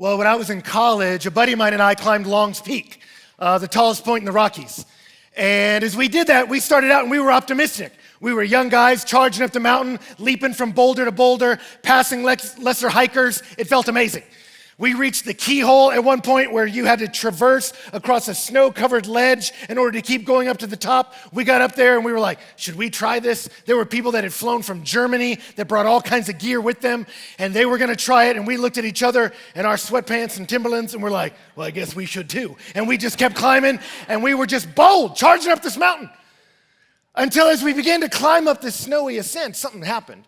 Well, when I was in college, a buddy of mine and I climbed Long's Peak, the tallest point in the Rockies. And as we did that, we started out and we were optimistic. We were young guys charging up the mountain, leaping from boulder to boulder, passing lesser hikers. It felt amazing. We reached the keyhole at one point where you had to traverse across a snow-covered ledge in order to keep going up to the top. We got up there and we were like, should we try this? There were people that had flown from Germany that brought all kinds of gear with them, and they were gonna try it, and we looked at each other in our sweatpants and Timberlands, and we're like, well, I guess we should too. And we just kept climbing, and we were just bold, charging up this mountain. Until as we began to climb up this snowy ascent, something happened.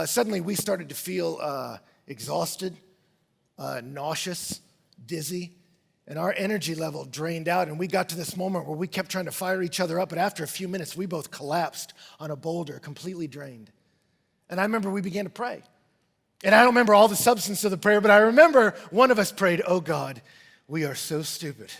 Suddenly we started to feel exhausted, nauseous, dizzy, and our energy level drained out, and we got to this moment where we kept trying to fire each other up, but after a few minutes, we both collapsed on a boulder, completely drained. And I remember we began to pray. And I don't remember all the substance of the prayer, but I remember one of us prayed, oh God, we are so stupid.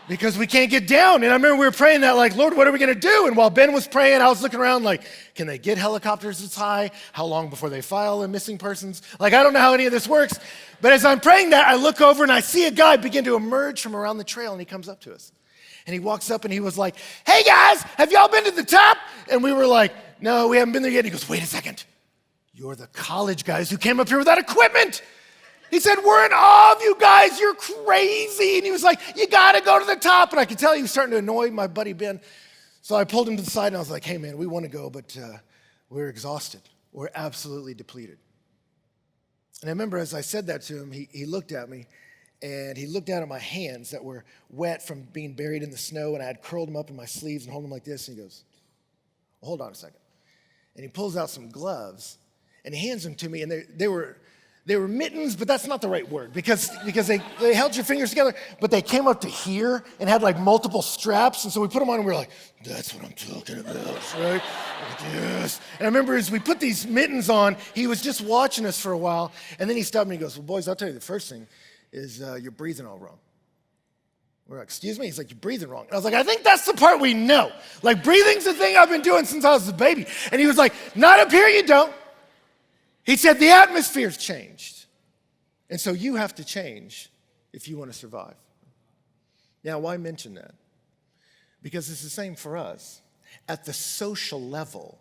Because we can't get down. And I remember we were praying that like, Lord, what are we gonna do? And while Ben was praying, I was looking around like, can they get helicopters this high? How long before they file a missing persons? Like, I don't know how any of this works. But as I'm praying that, I look over and I see a guy begin to emerge from around the trail, and he comes up to us. And he walks up and he was like, hey guys, have y'all been to the top? And we were like, no, we haven't been there yet. And he goes, wait a second. You're the college guys who came up here without equipment. He said, we're in awe of you guys, you're crazy. And he was like, you gotta go to the top. And I could tell he was starting to annoy my buddy Ben. So I pulled him to the side and I was like, hey man, we wanna go, but we're exhausted. We're absolutely depleted. And I remember as I said that to him, he looked at me and he looked down at my hands that were wet from being buried in the snow, and I had curled them up in my sleeves and held them like this, and he goes, well, hold on a second. And he pulls out some gloves and he hands them to me, and they were mittens, but that's not the right word because they held your fingers together, but they came up to here and had like multiple straps. And so we put them on and we were like, that's what I'm talking about, right? Yes. And I remember as we put these mittens on, he was just watching us for a while. And then he stopped me and he goes, well, boys, I'll tell you the first thing is you're breathing all wrong. We're like, excuse me? He's like, you're breathing wrong. And I was like, I think that's the part we know. Like, breathing's the thing I've been doing since I was a baby. And he was like, not up here, you don't. He said, the atmosphere's changed. And so you have to change if you want to survive. Now, why mention that? Because it's the same for us. At the social level,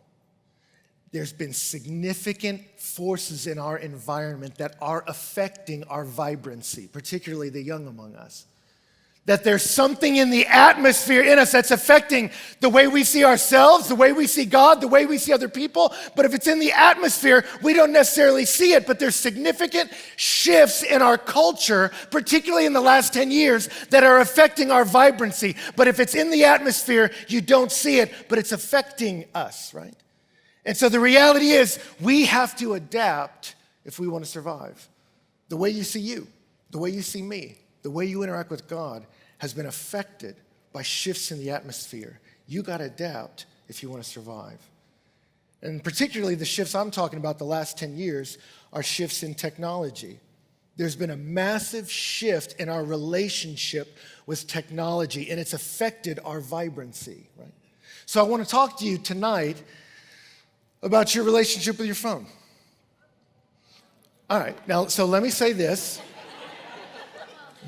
there's been significant forces in our environment that are affecting our vibrancy, particularly the young among us. That there's something in the atmosphere in us that's affecting the way we see ourselves, the way we see God, the way we see other people. But if it's in the atmosphere, we don't necessarily see it. But there's significant shifts in our culture, particularly in the last 10 years, that are affecting our vibrancy. But if it's in the atmosphere, you don't see it, but it's affecting us, right? And so the reality is we have to adapt if we want to survive. The way you see you, the way you see me, the way you interact with God has been affected by shifts in the atmosphere. You got to adapt if you want to survive. And particularly the shifts I'm talking about the last 10 years are shifts in technology. There's been a massive shift in our relationship with technology, and it's affected our vibrancy, right? So I want to talk to you tonight about your relationship with your phone. All right, now, so let me say this.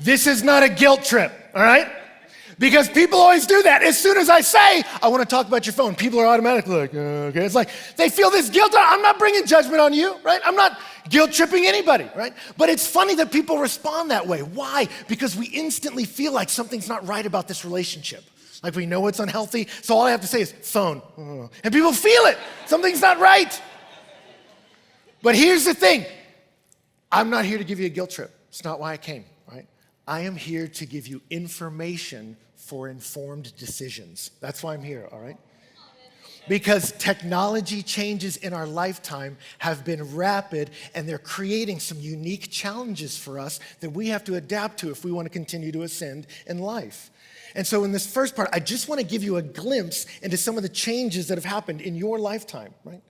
This is not a guilt trip, all right? Because people always do that. As soon as I say, I want to talk about your phone, people are automatically like, okay. It's like they feel this guilt. I'm not bringing judgment on you, right? I'm not guilt tripping anybody, right? But it's funny that people respond that way. Why? Because we instantly feel like something's not right about this relationship. Like we know it's unhealthy, so all I have to say is phone. And people feel it. Something's not right. But here's the thing. I'm not here to give you a guilt trip. It's not why I came, right? I am here to give you information for informed decisions. That's why I'm here, all right? Because technology changes in our lifetime have been rapid, and they're creating some unique challenges for us that we have to adapt to if we want to continue to ascend in life. And so in this first part, I just want to give you a glimpse into some of the changes that have happened in your lifetime, right?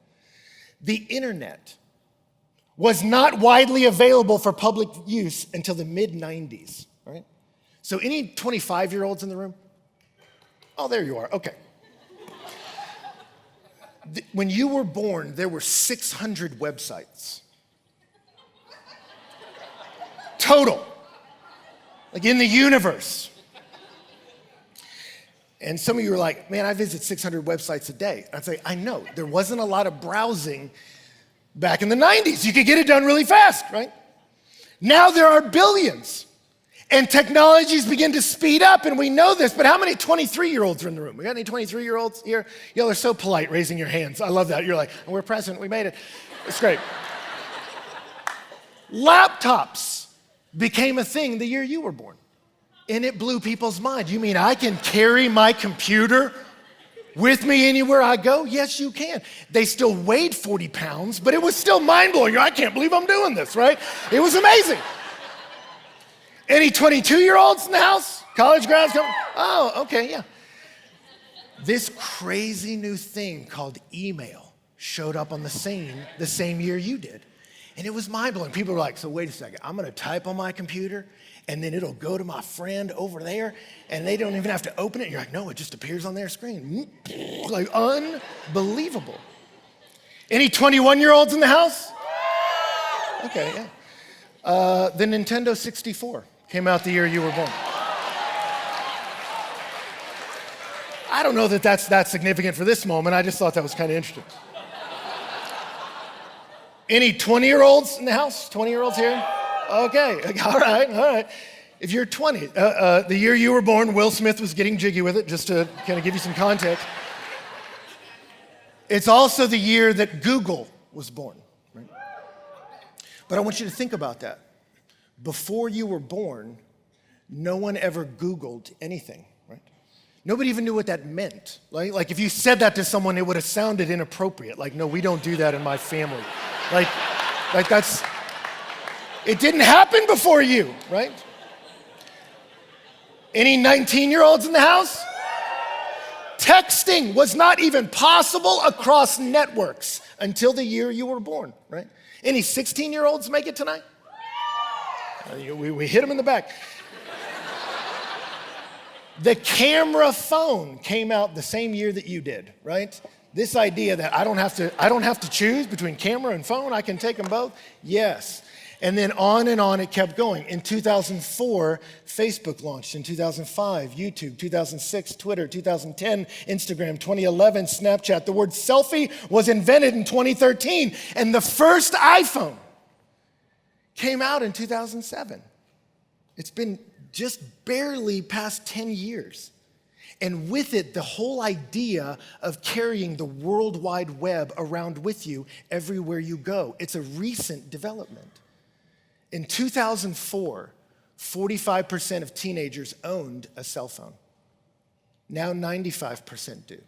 The internet was not widely available for public use until the mid-90s, right? So any 25-year-olds in the room? Oh, there you are, okay. When you were born, there were 600 websites. total, like in the universe. And some of you are like, man, I visit 600 websites a day. I'd say, I know, there wasn't a lot of browsing back in the 90s. You could get it done really fast, right? Now there are billions. And technologies begin to speed up, and we know this, but how many 23-year-olds are in the room? We got any 23-year-olds here? Y'all are so polite raising your hands. I love that. You're like, we're present, we made it. It's great. Laptops became a thing the year you were born, and it blew people's mind. You mean I can carry my computer with me anywhere I go? Yes, you can. They still weighed 40 pounds, but it was still mind-blowing. I can't believe I'm doing this, right? It was amazing. Any 22-year-olds in the house? College grads coming? Oh, okay, yeah. This crazy new thing called email showed up on the same year you did. And it was mind-blowing. People were like, so wait a second, I'm gonna type on my computer and then it'll go to my friend over there and they don't even have to open it. And you're like, no, it just appears on their screen. Like, unbelievable. Any 21-year-olds in the house? Okay, yeah. The Nintendo 64 came out the year you were born. I don't know that that's that significant for this moment. I just thought that was kind of interesting. Any 20-year-olds in the house? 20-year-olds here? Okay, all right. If you're 20, the year you were born, Will Smith was getting jiggy with it, just to kind of give you some context. It's also the year that Google was born, right? But I want you to think about that. Before you were born, no one ever Googled anything, right? Nobody even knew what that meant. Like if you said that to someone, it would have sounded inappropriate. Like, no, we don't do that in my family. Like that's, it didn't happen before you, right? Any 19-year-olds in the house? Texting was not even possible across networks until the year you were born, right? Any 16-year-olds make it tonight? We hit them in the back. The camera phone came out the same year that you did, right? This idea that I don't have to choose between camera and phone, I can take them both. Yes. And then on it kept going. In 2004, Facebook launched. In 2005, YouTube. 2006, Twitter. 2010, Instagram. 2011, Snapchat. The word selfie was invented in 2013. And the first iPhone came out in 2007. It's been just barely past 10 years. And with it, the whole idea of carrying the World Wide Web around with you everywhere you go. It's a recent development. In 2004, 45% of teenagers owned a cell phone. Now 95% do.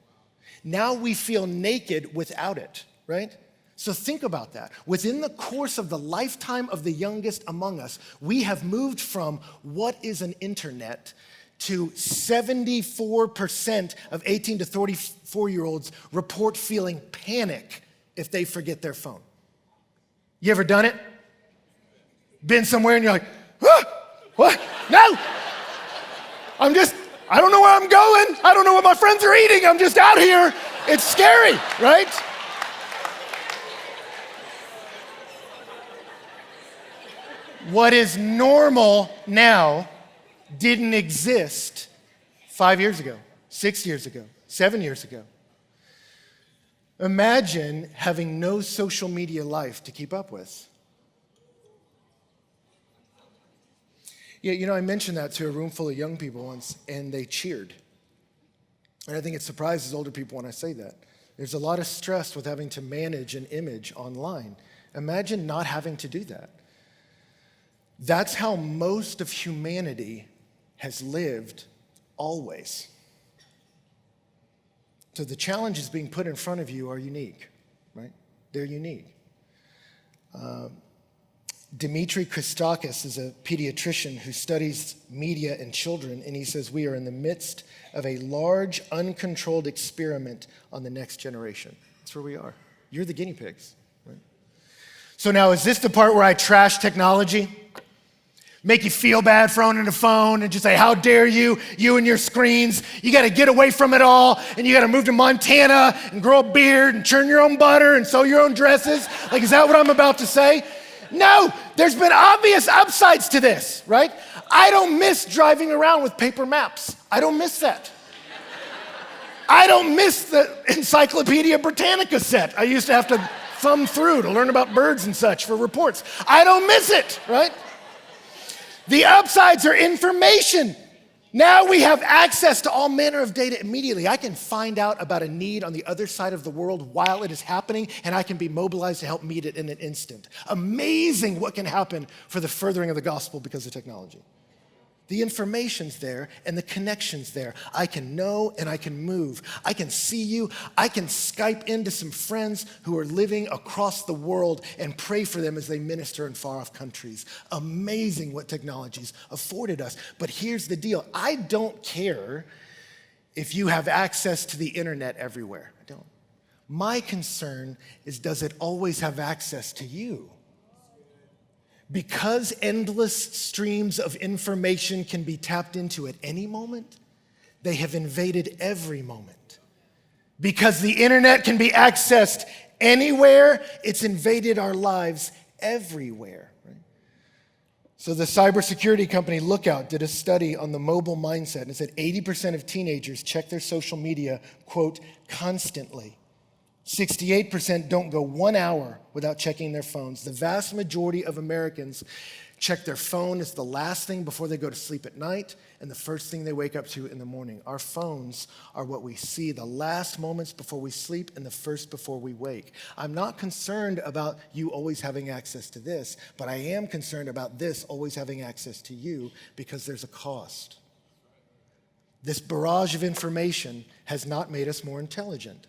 Now we feel naked without it, right? So think about that. Within the course of the lifetime of the youngest among us, we have moved from what is an internet to 74% of 18 to 34-year-olds report feeling panic if they forget their phone. You ever done it? Been somewhere and you're like, ah, what? No! I don't know where I'm going. I don't know what my friends are eating. I'm just out here. It's scary, right? What is normal now didn't exist 5 years ago, 6 years ago, 7 years ago. Imagine having no social media life to keep up with. Yeah, I mentioned that to a room full of young people once, and they cheered. And I think it surprises older people when I say that. There's a lot of stress with having to manage an image online. Imagine not having to do that. That's how most of humanity has lived always. So the challenges being put in front of you are unique, right? They're unique. Dimitri Christakis is a pediatrician who studies media and children, and he says we are in the midst of a large, uncontrolled experiment on the next generation. That's where we are. You're the guinea pigs, right? So now, is this the part where I trash technology? Make you feel bad for owning a phone and just say, how dare you and your screens. You got to get away from it all, and you got to move to Montana and grow a beard and churn your own butter and sew your own dresses. Like, is that what I'm about to say? No, there's been obvious upsides to this, right? I don't miss driving around with paper maps. I don't miss that. I don't miss the Encyclopedia Britannica set I used to have to thumb through to learn about birds and such for reports. I don't miss it, right? The upsides are information. Now we have access to all manner of data immediately. I can find out about a need on the other side of the world while it is happening, and I can be mobilized to help meet it in an instant. Amazing what can happen for the furthering of the gospel because of technology. The information's there and the connection's there. I can know and I can move. I can see you. I can Skype into some friends who are living across the world and pray for them as they minister in far off countries. Amazing what technology's afforded us. But here's the deal. I don't care if you have access to the internet everywhere. I don't. My concern is, does it always have access to you? Because endless streams of information can be tapped into at any moment, they have invaded every moment. Because the internet can be accessed anywhere, it's invaded our lives everywhere. Right? So the cybersecurity company Lookout did a study on the mobile mindset, and it said 80% of teenagers check their social media, quote, constantly. 68% don't go 1 hour without checking their phones. The vast majority of Americans check their phone as the last thing before they go to sleep at night and the first thing they wake up to in the morning. Our phones are what we see the last moments before we sleep and the first before we wake. I'm not concerned about you always having access to this, but I am concerned about this always having access to you because there's a cost. This barrage of information has not made us more intelligent.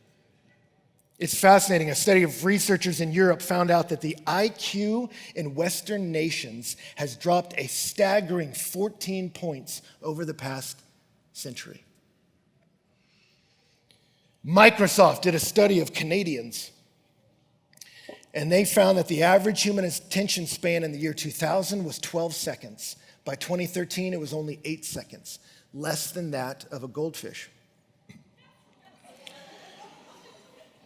It's fascinating. A study of researchers in Europe found out that the IQ in Western nations has dropped a staggering 14 points over the past century. Microsoft did a study of Canadians, and they found that the average human attention span in the year 2000 was 12 seconds. By 2013, it was only 8 seconds, less than that of a goldfish.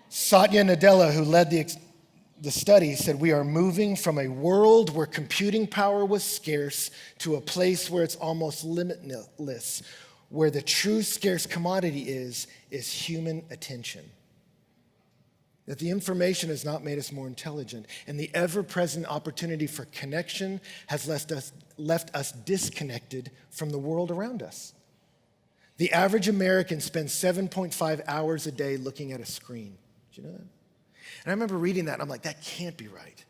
Satya Nadella, who led the study, said, we are moving from a world where computing power was scarce to a place where it's almost limitless, where the true scarce commodity is human attention. That the information has not made us more intelligent, and the ever-present opportunity for connection has left us disconnected from the world around us. The average American spends 7.5 hours a day looking at a screen. You know that? And I remember reading that, and I'm like, that can't be right.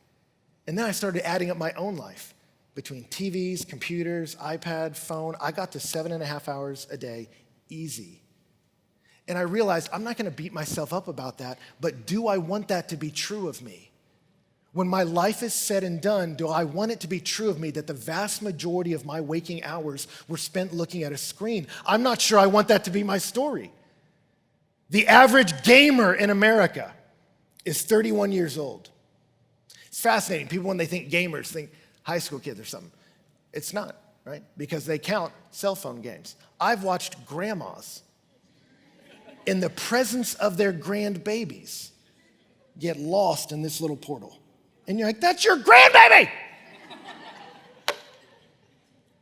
And then I started adding up my own life. Between TVs, computers, iPad, phone, I got to 7.5 hours a day, easy. And I realized I'm not gonna beat myself up about that, but do I want that to be true of me? When my life is said and done, do I want it to be true of me that the vast majority of my waking hours were spent looking at a screen? I'm not sure I want that to be my story. The average gamer in America is 31 years old. It's fascinating. People, when they think gamers, think high school kids or something. It's not, right? Because they count cell phone games. I've watched grandmas in the presence of their grandbabies get lost in this little portal. And you're like, that's your grandbaby!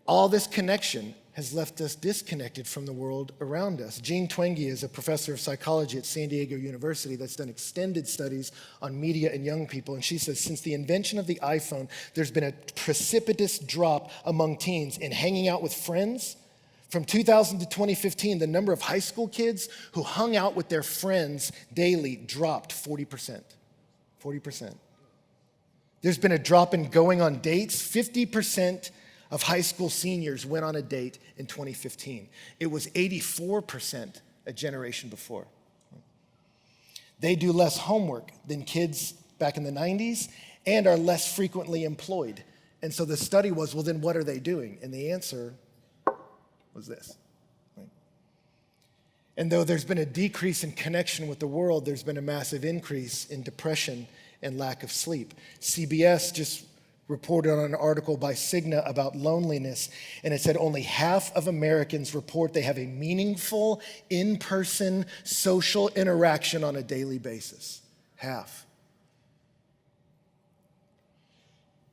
All this connection has left us disconnected from the world around us. Jean Twenge is a professor of psychology at San Diego University that's done extended studies on media and young people, and she says, since the invention of the iPhone, there's been a precipitous drop among teens in hanging out with friends. From 2000 to 2015, the number of high school kids who hung out with their friends daily dropped 40%. 40%. There's been a drop in going on dates. 50% of high school seniors went on a date in 2015. It was 84% a generation before. They do less homework than kids back in the 90s and are less frequently employed. And so the study was, well, then what are they doing? And the answer was this. Right? And though there's been a decrease in connection with the world, there's been a massive increase in depression and lack of sleep. CBS just reported on an article by Cigna about loneliness, and it said only half of Americans report they have a meaningful, in-person social interaction on a daily basis. Half.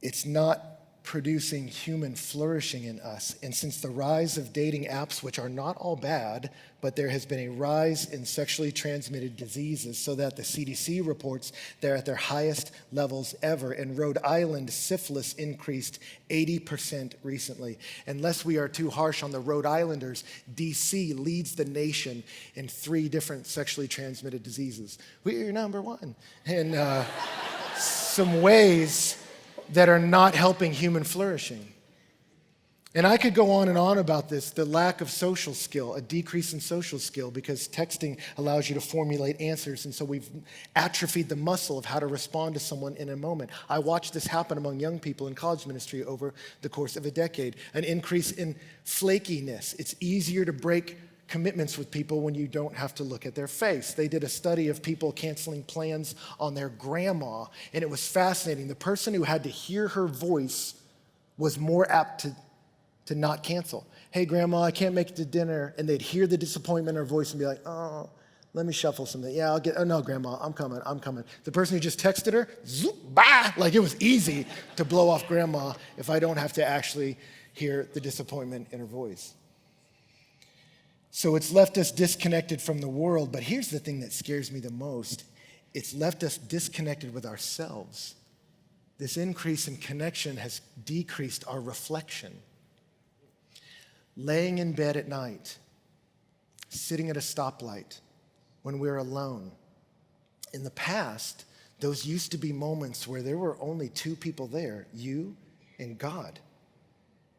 it's not producing human flourishing in us. And since the rise of dating apps, which are not all bad, but there has been a rise in sexually transmitted diseases, so that the CDC reports they're at their highest levels ever. In Rhode Island, syphilis increased 80% recently. Unless we are too harsh on the Rhode Islanders, DC leads the nation in 3 different sexually transmitted diseases. We're number one. And some ways that are not helping human flourishing. And I could go on and on about this, the lack of social skill, a decrease in social skill, because texting allows you to formulate answers, and so we've atrophied the muscle of how to respond to someone in a moment. I watched this happen among young people in college ministry over the course of a decade. An increase in flakiness. It's easier to break commitments with people when you don't have to look at their face. They did a study of people canceling plans on their grandma, and it was fascinating. The person who had to hear her voice was more apt to not cancel. Hey, grandma, I can't make it to dinner. And they'd hear the disappointment in her voice and be like, oh, let me shuffle something. Yeah, oh no, grandma, I'm coming. The person who just texted her, zoop, bah, like it was easy to blow off grandma if I don't have to actually hear the disappointment in her voice. So it's left us disconnected from the world, but here's the thing that scares me the most. It's left us disconnected with ourselves. This increase in connection has decreased our reflection. Laying in bed at night, sitting at a stoplight when we're alone. In the past, those used to be moments where there were only 2 people there, you and God.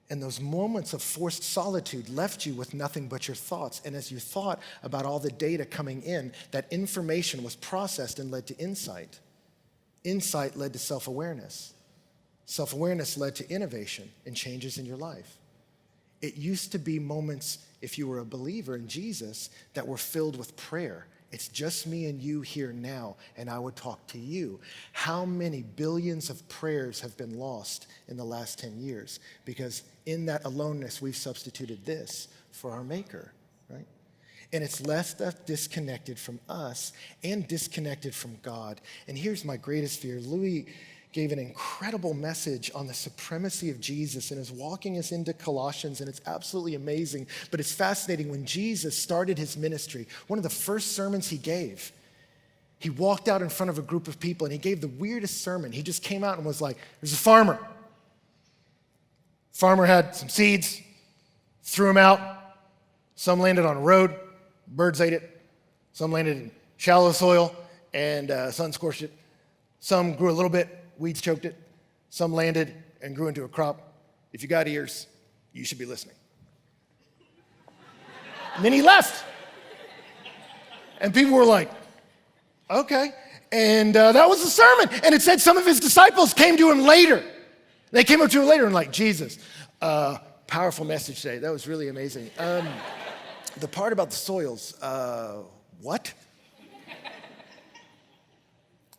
And those moments of forced solitude left you with nothing but your thoughts. And as you thought about all the data coming in, that information was processed and led to insight. Insight led to self-awareness. Self-awareness led to innovation and changes in your life. It used to be moments, if you were a believer in Jesus, that were filled with prayer. It's just me and you here now, and I would talk to you. How many billions of prayers have been lost in the last 10 years? Because in that aloneness, we've substituted this for our Maker, right? And it's left us disconnected from us and disconnected from God. And here's my greatest fear. Louis gave an incredible message on the supremacy of Jesus and is walking us into Colossians, and it's absolutely amazing. But it's fascinating. When Jesus started his ministry, one of the first sermons he gave, he walked out in front of a group of people and he gave the weirdest sermon. He just came out and was like, there's a farmer. Farmer had some seeds, threw them out. Some landed on a road, birds ate it. Some landed in shallow soil and sun scorched it. Some grew a little bit, weeds choked it. Some landed and grew into a crop. If you got ears, you should be listening. And then he left. And people were like, okay. And that was the sermon. And it said some of his disciples came to him later. They came up to him later and like, Jesus, powerful message today. That was really amazing. The part about the soils, what?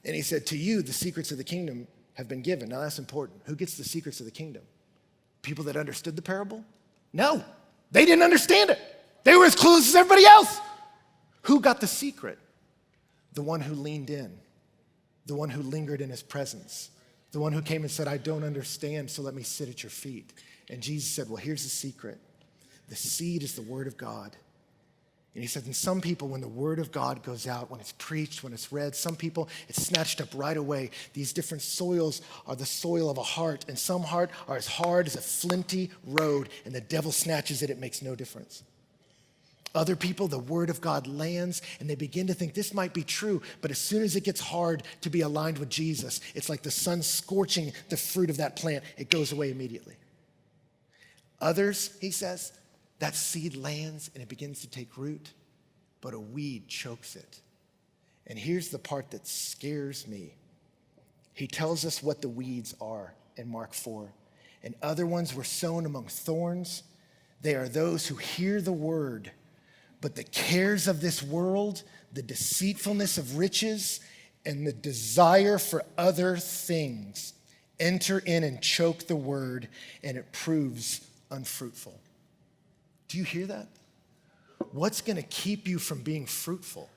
And he said, to you, the secrets of the kingdom have been given. Now that's important. Who gets the secrets of the kingdom? People that understood the parable? No, they didn't understand it. They were as clueless as everybody else. Who got the secret? The one who leaned in, the one who lingered in his presence, the one who came and said, I don't understand, so let me sit at your feet. And Jesus said, well, here's the secret. The seed is the word of God. And he said, and some people, when the word of God goes out, when it's preached, when it's read, some people, it's snatched up right away. These different soils are the soil of a heart, and some heart are as hard as a flinty road, and the devil snatches it, it makes no difference. Other people, the word of God lands, and they begin to think this might be true, but as soon as it gets hard to be aligned with Jesus, it's like the sun scorching the fruit of that plant. It goes away immediately. Others, he says, that seed lands and it begins to take root, but a weed chokes it. And here's the part that scares me. He tells us what the weeds are in Mark 4. And other ones were sown among thorns. They are those who hear the word, but the cares of this world, the deceitfulness of riches, and the desire for other things enter in and choke the word, and it proves unfruitful. Do you hear that? What's going to keep you from being fruitful?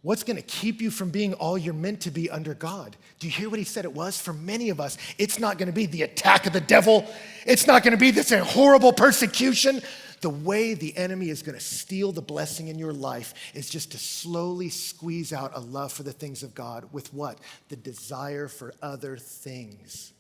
What's going to keep you from being all you're meant to be under God? Do you hear what he said it was? For many of us, it's not going to be the attack of the devil. It's not going to be this horrible persecution. The way the enemy is going to steal the blessing in your life is just to slowly squeeze out a love for the things of God with what? The desire for other things.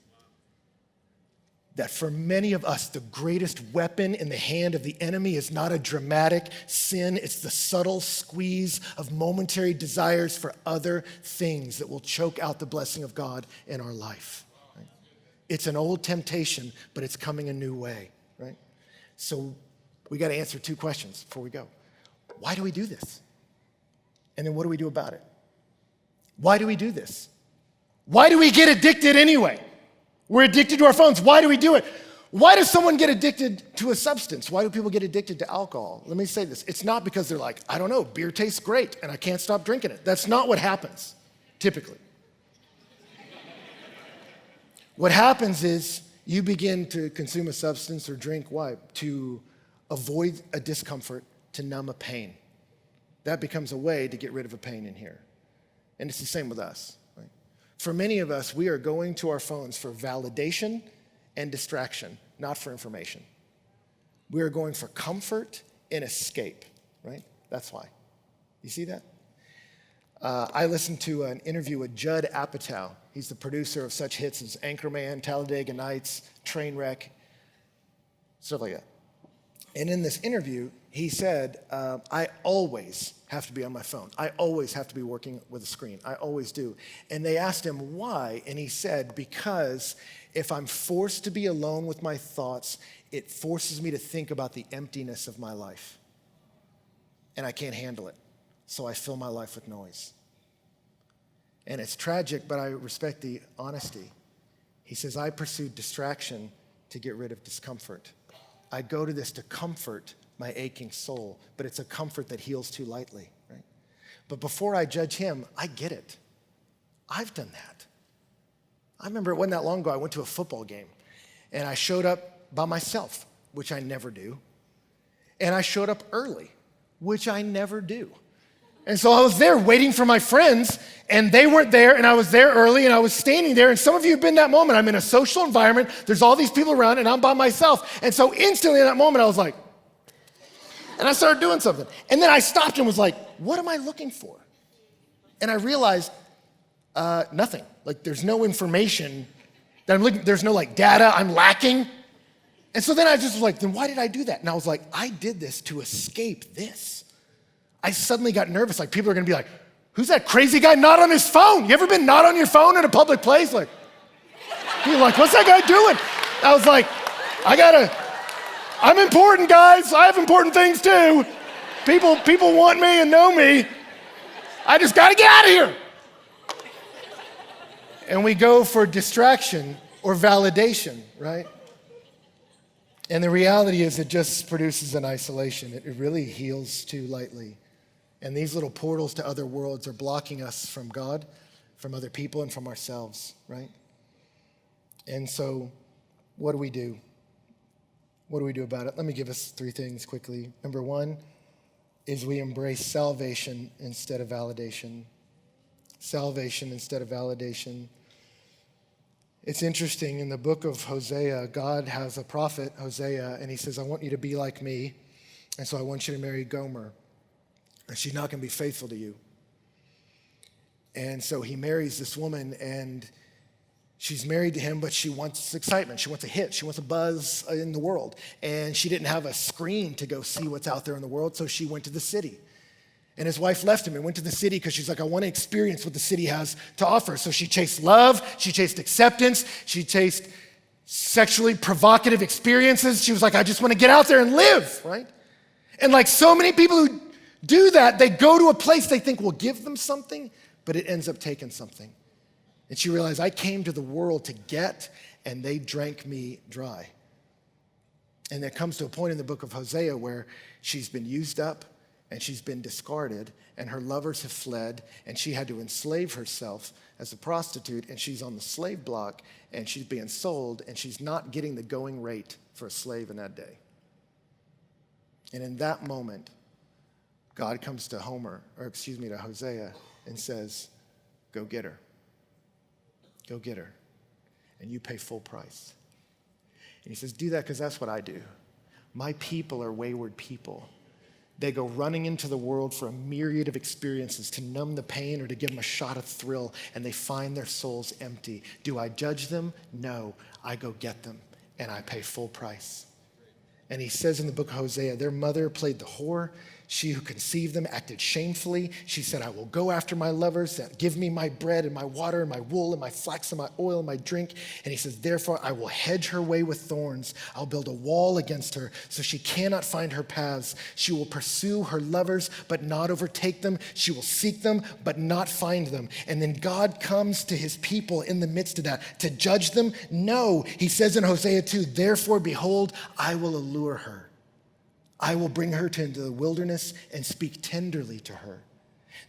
That for many of us, the greatest weapon in the hand of the enemy is not a dramatic sin. It's the subtle squeeze of momentary desires for other things that will choke out the blessing of God in our life. Right? It's an old temptation, but it's coming a new way. Right? So we got to answer two questions before we go. Why do we do this? And then what do we do about it? Why do we do this? Why do we get addicted anyway? We're addicted to our phones. Why do we do it? Why does someone get addicted to a substance? Why do people get addicted to alcohol? Let me say this. It's not because they're like, I don't know, beer tastes great and I can't stop drinking it. That's not what happens, typically. What happens is you begin to consume a substance or drink, why? To avoid a discomfort, to numb a pain. That becomes a way to get rid of a pain in here. And it's the same with us. For many of us, we are going to our phones for validation and distraction, not for information. We are going for comfort and escape, right? That's why. You see that? I listened to an interview with Judd Apatow. He's the producer of such hits as Anchorman, Talladega Nights, Trainwreck, stuff like that. And in this interview, he said, I always have to be on my phone. I always have to be working with a screen. I always do. And they asked him why, and he said, because if I'm forced to be alone with my thoughts, it forces me to think about the emptiness of my life. And I can't handle it. So I fill my life with noise. And it's tragic, but I respect the honesty. He says, I pursued distraction to get rid of discomfort. I go to this to comfort my aching soul, but it's a comfort that heals too lightly, right? But before I judge him, I get it. I've done that. I remember it wasn't that long ago, I went to a football game, and I showed up by myself, which I never do. And I showed up early, which I never do. And so I was there waiting for my friends, and they weren't there, and I was there early, and I was standing there, and some of you have been in that moment. I'm in a social environment, there's all these people around, and I'm by myself. And so instantly in that moment, I was like, and I started doing something. And then I stopped and was like, what am I looking for? And I realized nothing. Like there's no information that I'm looking, there's no like data I'm lacking. And so then I just was like, then why did I do that? And I was like, I did this to escape this. I suddenly got nervous, like people are gonna be like, who's that crazy guy not on his phone? You ever been not on your phone in a public place? Like, people like, what's that guy doing? I was like, I'm important, guys. I have important things too. People want me and know me. I just gotta get out of here. And we go for distraction or validation, right? And the reality is it just produces an isolation. It really heals too lightly. And these little portals to other worlds are blocking us from God, from other people, and from ourselves, right? And so what do we do? What do we do about it? Let me give us three things quickly. Number one is we embrace salvation instead of validation. Salvation instead of validation. It's interesting, in the book of Hosea, God has a prophet, Hosea, and he says, I want you to be like me, and so I want you to marry Gomer, and she's not going to be faithful to you. And so he marries this woman, and she's married to him, but she wants excitement. She wants a hit. She wants a buzz in the world. And she didn't have a screen to go see what's out there in the world, so she went to the city. And his wife left him and went to the city because she's like, I want to experience what the city has to offer. So she chased love, she chased acceptance, she chased sexually provocative experiences. She was like, I just want to get out there and live, right? And like so many people who do that, they go to a place they think will give them something, but it ends up taking something. And she realized, I came to the world to get, and they drank me dry. And there comes to a point in the book of Hosea where she's been used up, and she's been discarded, and her lovers have fled, and she had to enslave herself as a prostitute, and she's on the slave block, and she's being sold, and she's not getting the going rate for a slave in that day. And in that moment, God comes to to Hosea and says, go get her. Go get her. And you pay full price. And he says, do that because that's what I do. My people are wayward people. They go running into the world for a myriad of experiences to numb the pain or to give them a shot of thrill, and they find their souls empty. Do I judge them? No. I go get them, and I pay full price. And he says in the book of Hosea, their mother played the whore. She who conceived them acted shamefully. She said, I will go after my lovers that give me my bread and my water and my wool and my flax and my oil and my drink. And he says, therefore, I will hedge her way with thorns. I'll build a wall against her so she cannot find her paths. She will pursue her lovers, but not overtake them. She will seek them, but not find them. And then God comes to his people in the midst of that to judge them. No, he says in Hosea 2, therefore, behold, I will allure her. I will bring her into the wilderness and speak tenderly to her.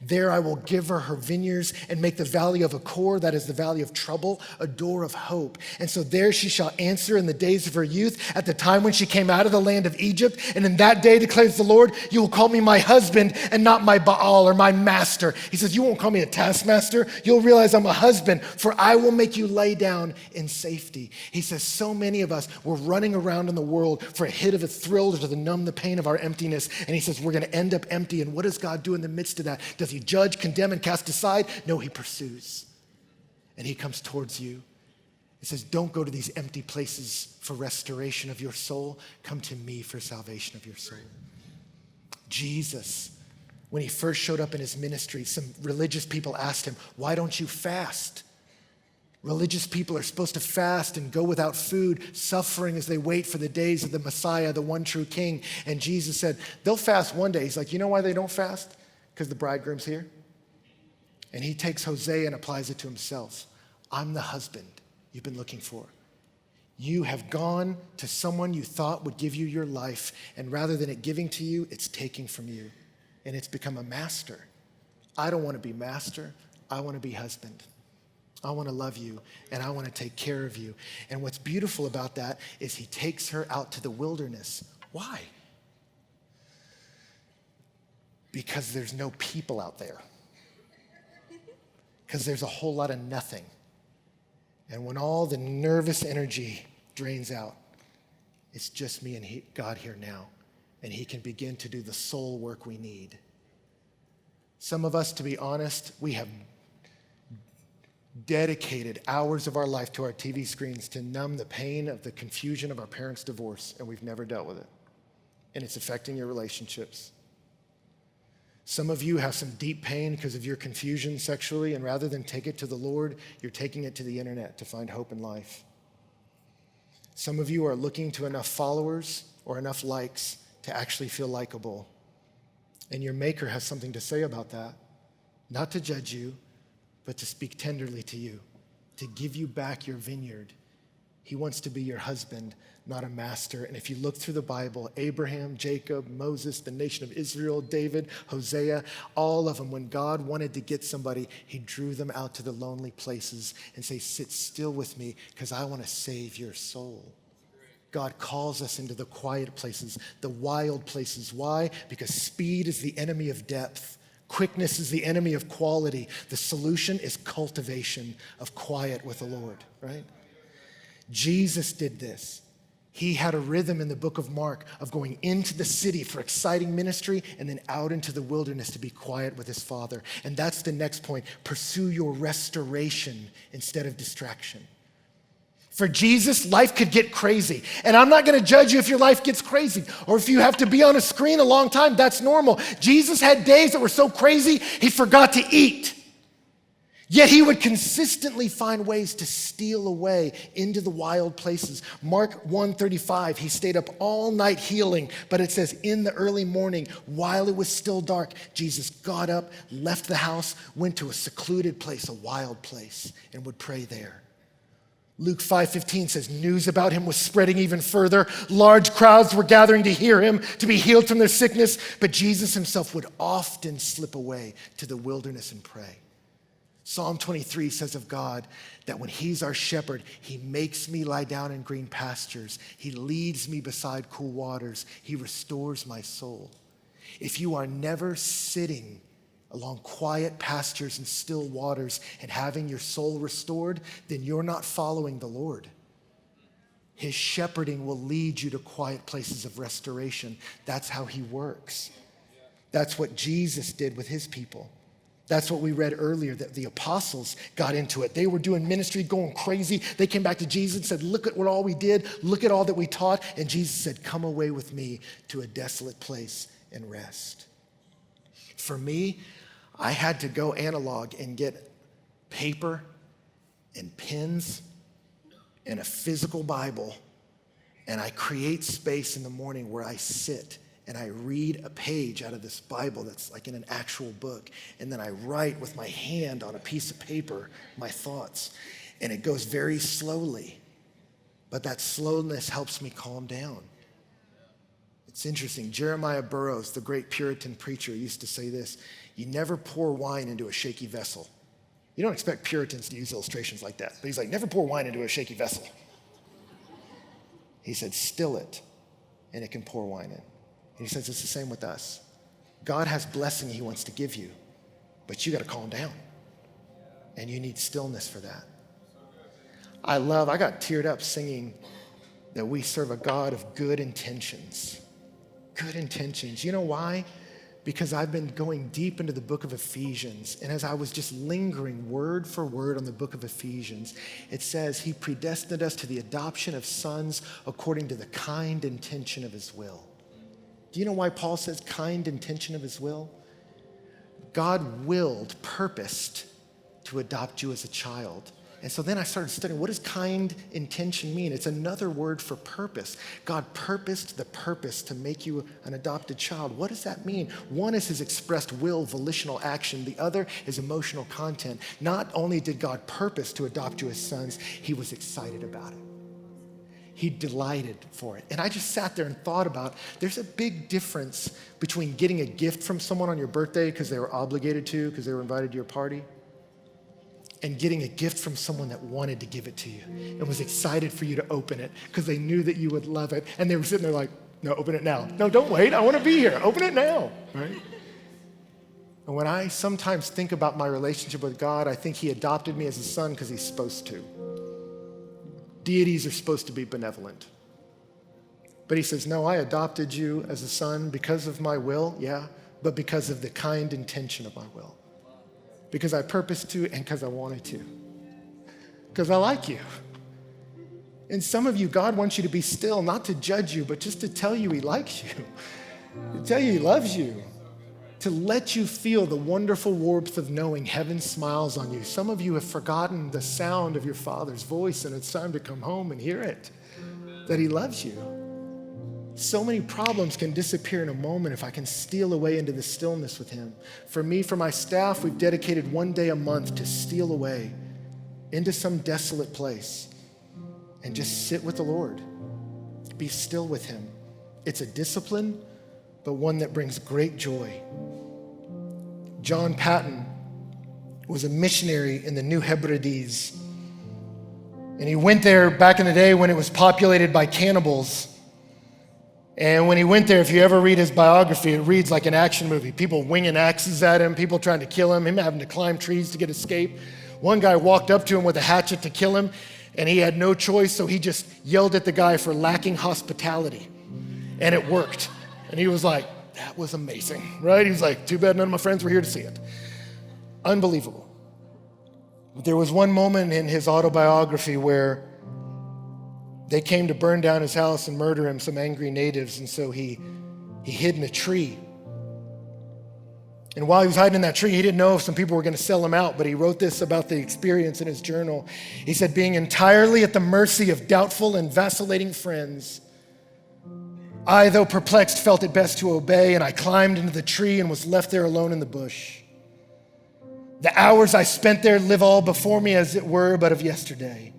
There I will give her her vineyards and make the valley of Achor, that is the valley of trouble, a door of hope. And so there she shall answer in the days of her youth, at the time when she came out of the land of Egypt. And in that day, declares the Lord, you will call me my husband and not my Baal or my master. He says, you won't call me a taskmaster. You'll realize I'm a husband, for I will make you lay down in safety. He says, so many of us, we're running around in the world for a hit of a thrill to numb the pain of our emptiness. And he says, we're going to end up empty. And what does God do in the midst of that? Does he judge, condemn, and cast aside? No, he pursues. And he comes towards you. He says, don't go to these empty places for restoration of your soul. Come to me for salvation of your soul. Jesus, when he first showed up in his ministry, some religious people asked him, why don't you fast? Religious people are supposed to fast and go without food, suffering as they wait for the days of the Messiah, the one true King. And Jesus said, they'll fast one day. He's like, you know why they don't fast? Because the bridegroom's here. And he takes Hosea and applies it to himself. I'm the husband you've been looking for. You have gone to someone you thought would give you your life, and rather than it giving to you, it's taking from you. And it's become a master. I don't want to be master. I want to be husband. I want to love you, and I want to take care of you. And what's beautiful about that is he takes her out to the wilderness. Why? Because there's no people out there. Because there's a whole lot of nothing. And when all the nervous energy drains out, it's just me and God here now. And he can begin to do the soul work we need. Some of us, to be honest, we have dedicated hours of our life to our TV screens to numb the pain of the confusion of our parents' divorce, and we've never dealt with it. And it's affecting your relationships. Some of you have some deep pain because of your confusion sexually, and rather than take it to the Lord, you're taking it to the internet to find hope in life. Some of you are looking to enough followers or enough likes to actually feel likable. And your Maker has something to say about that. Not to judge you, but to speak tenderly to you, to give you back your vineyard. He wants to be your husband, not a master. And if you look through the Bible, Abraham, Jacob, Moses, the nation of Israel, David, Hosea, all of them, when God wanted to get somebody, he drew them out to the lonely places and say, sit still with me because I want to save your soul. God calls us into the quiet places, the wild places. Why? Because speed is the enemy of depth. Quickness is the enemy of quality. The solution is cultivation of quiet with the Lord, right? Jesus did this. He had a rhythm in the book of Mark of going into the city for exciting ministry and then out into the wilderness to be quiet with his Father. And that's the next point. Pursue your restoration instead of distraction. For Jesus, life could get crazy. And I'm not going to judge you if your life gets crazy or if you have to be on a screen a long time. That's normal. Jesus had days that were so crazy, he forgot to eat. Yet he would consistently find ways to steal away into the wild places. Mark 1:35, he stayed up all night healing, but it says in the early morning, while it was still dark, Jesus got up, left the house, went to a secluded place, a wild place, and would pray there. Luke 5:15 says news about him was spreading even further. Large crowds were gathering to hear him, to be healed from their sickness, but Jesus himself would often slip away to the wilderness and pray. Psalm 23 says of God that when he's our shepherd, he makes me lie down in green pastures. He leads me beside cool waters. He restores my soul. If you are never sitting along quiet pastures and still waters and having your soul restored, then you're not following the Lord. His shepherding will lead you to quiet places of restoration. That's how he works. That's what Jesus did with his people. That's what we read earlier, that the apostles got into it. They were doing ministry, going crazy. They came back to Jesus and said, look at what all we did. Look at all that we taught. And Jesus said, come away with me to a desolate place and rest. For me, I had to go analog and get paper and pens and a physical Bible. And I create space in the morning where I sit and I read a page out of this Bible that's like in an actual book. And then I write with my hand on a piece of paper my thoughts. And it goes very slowly. But that slowness helps me calm down. It's interesting. Jeremiah Burroughs, the great Puritan preacher, used to say this: you never pour wine into a shaky vessel. You don't expect Puritans to use illustrations like that. But he's like, never pour wine into a shaky vessel. He said, still it, and it can pour wine in. And he says it's the same with us. God has blessing he wants to give you, but you got to calm down. And you need stillness for that. I got teared up singing that we serve a God of good intentions. Good intentions. You know why? Because I've been going deep into the book of Ephesians, and as I was just lingering word for word on the book of Ephesians, it says he predestined us to the adoption of sons according to the kind intention of his will. Do you know why Paul says kind intention of his will? God willed, purposed to adopt you as a child. And so then I started studying, what does kind intention mean? It's another word for purpose. God purposed the purpose to make you an adopted child. What does that mean? One is his expressed will, volitional action. The other is emotional content. Not only did God purpose to adopt you as sons, he was excited about it. He delighted for it. And I just sat there and thought about, there's a big difference between getting a gift from someone on your birthday because they were obligated to, because they were invited to your party, and getting a gift from someone that wanted to give it to you and was excited for you to open it because they knew that you would love it. And they were sitting there like, no, open it now. No, don't wait. I want to be here. Open it now, right? And when I sometimes think about my relationship with God, I think he adopted me as a son because he's supposed to. Deities are supposed to be benevolent. But he says, no, I adopted you as a son because of my will, yeah, but because of the kind intention of my will. Because I purposed to and because I wanted to. Because I like you. And some of you, God wants you to be still, not to judge you, but just to tell you he likes you, to tell you he loves you, to let you feel the wonderful warmth of knowing heaven smiles on you. Some of you have forgotten the sound of your Father's voice, and it's time to come home and hear it, that he loves you. So many problems can disappear in a moment if I can steal away into the stillness with him. For me, for my staff, we've dedicated one day a month to steal away into some desolate place and just sit with the Lord. Be still with him. It's a discipline, but one that brings great joy. John Patton was a missionary in the New Hebrides, and he went there back in the day when it was populated by cannibals. And when he went there, if you ever read his biography, it reads like an action movie. People winging axes at him, people trying to kill him having to climb trees to get escape. One guy walked up to him with a hatchet to kill him, and he had no choice, so he just yelled at the guy for lacking hospitality. And it worked. And he was like, that was amazing, right? He was like, too bad none of my friends were here to see it. Unbelievable. But there was one moment in his autobiography where they came to burn down his house and murder him, some angry natives, and so he hid in a tree. And while he was hiding in that tree, he didn't know if some people were going to sell him out, but he wrote this about the experience in his journal. He said, being entirely at the mercy of doubtful and vacillating friends, I, though perplexed, felt it best to obey, and I climbed into the tree and was left there alone in the bush. The hours I spent there live all before me as it were, but of yesterday.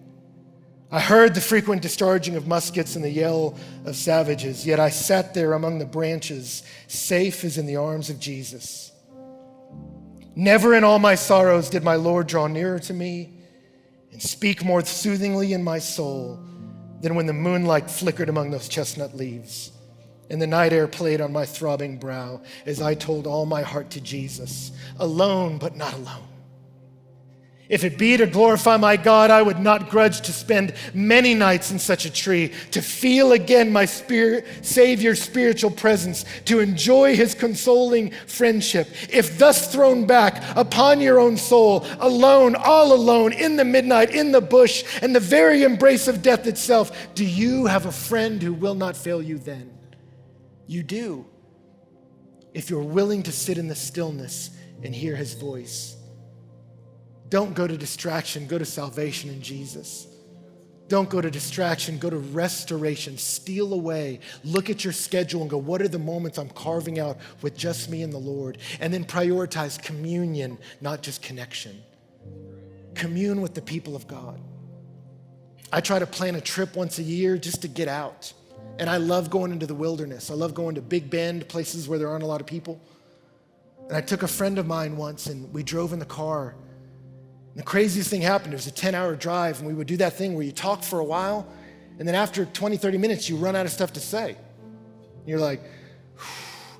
I heard the frequent discharging of muskets and the yell of savages, yet I sat there among the branches, safe as in the arms of Jesus. Never in all my sorrows did my Lord draw nearer to me and speak more soothingly in my soul than when the moonlight flickered among those chestnut leaves And the night air played on my throbbing brow as I told all my heart to Jesus, alone but not alone. If it be to glorify my God, I would not grudge to spend many nights in such a tree, to feel again my Savior's spiritual presence, to enjoy his consoling friendship. If thus thrown back upon your own soul, alone, all alone, in the midnight, in the bush, and the very embrace of death itself, do you have a friend who will not fail you then? You do, if you're willing to sit in the stillness and hear his voice. Don't go to distraction, go to salvation in Jesus. Don't go to distraction, go to restoration. Steal away, look at your schedule and go, what are the moments I'm carving out with just me and the Lord? And then prioritize communion, not just connection. Commune with the people of God. I try to plan a trip once a year just to get out. And I love going into the wilderness. I love going to Big Bend, places where there aren't a lot of people. And I took a friend of mine once and we drove in the car. And the craziest thing happened. It was a 10-hour drive, and we would do that thing where you talk for a while, and then after 20, 30 minutes, you run out of stuff to say. You're like,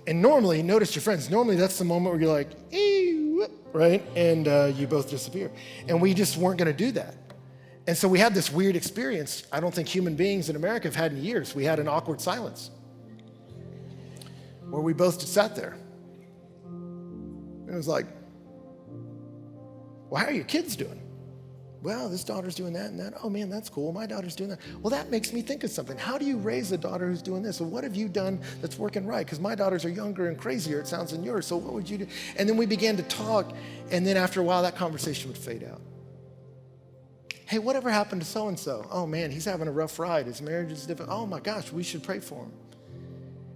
and normally, notice your friends, normally that's the moment where you're like, ew, right? And you both disappear. And we just weren't gonna do that. And so we had this weird experience I don't think human beings in America have had in years. We had an awkward silence where we both just sat there. And it was like, well, how are your kids doing? Well, this daughter's doing that and that. Oh man, that's cool. My daughter's doing that. Well, that makes me think of something. How do you raise a daughter who's doing this? Well, what have you done that's working right? Because my daughters are younger and crazier, it sounds, than yours. So what would you do? And then we began to talk. And then after a while, that conversation would fade out. Hey, whatever happened to so-and-so? Oh man, he's having a rough ride. His marriage is different. Oh my gosh, we should pray for him.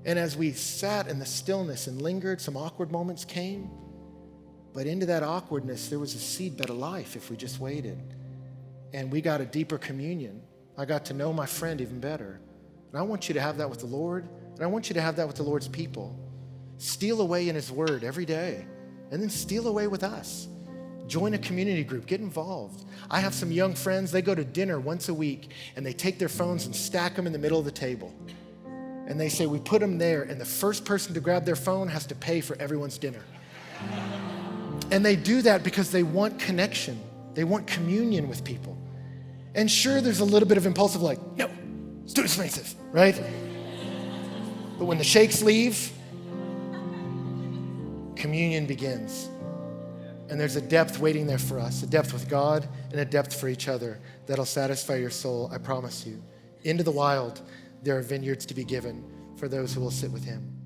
And as we sat in the stillness and lingered, some awkward moments came. But into that awkwardness, there was a seedbed of life if we just waited. And we got a deeper communion. I got to know my friend even better. And I want you to have that with the Lord. And I want you to have that with the Lord's people. Steal away in his word every day. And then steal away with us. Join a community group, get involved. I have some young friends, they go to dinner once a week and they take their phones and stack them in the middle of the table. And they say, we put them there and the first person to grab their phone has to pay for everyone's dinner. And they do that because they want connection. They want communion with people. And sure, there's a little bit of impulsive like, no, it's too expensive, right? But when the shakes leave, communion begins. And there's a depth waiting there for us, a depth with God and a depth for each other that'll satisfy your soul, I promise you. Into the wild, there are vineyards to be given for those who will sit with him.